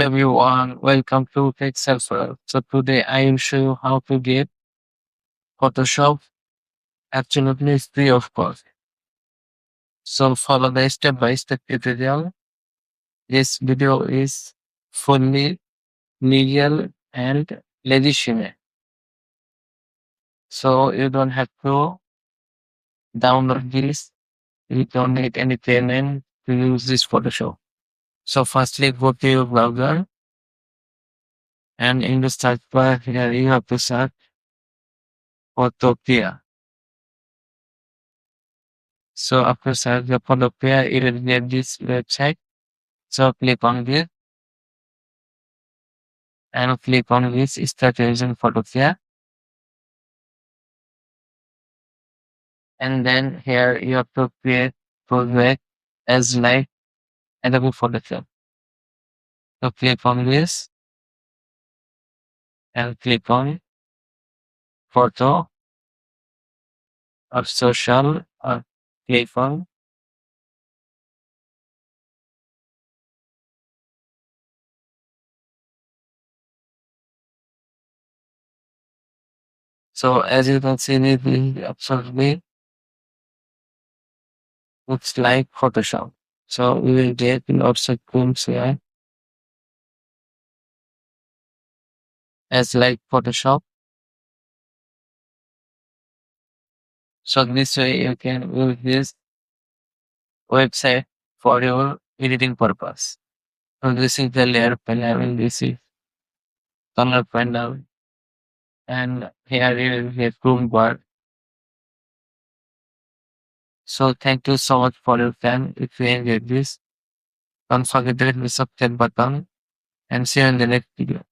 Everyone, welcome to Tech Self-Help. So today I will show you how to get Photoshop absolutely free of cost. So follow the step-by-step tutorial. This video is fully legal and legitimate. So you don't have to download this. You don't need any payment to use this Photoshop. So firstly, go to your browser and in the search bar here you have to search Photopia. So after search the Photopia, it will get this website. So click on this and click on this start using Photopia. And then here you have to create project as like Adobe Photoshop. So click on this and click on photo or social or click on. So as you can see, it will absolutely looks like Photoshop. So we will get lots of tools here as like Photoshop. So this way you can use this website for your editing purpose. So this is the layer panel and this is color panel and here is a toolbar. So thank you so much for your time. If you enjoyed this, don't forget to hit the subscribe button and see you in the next video.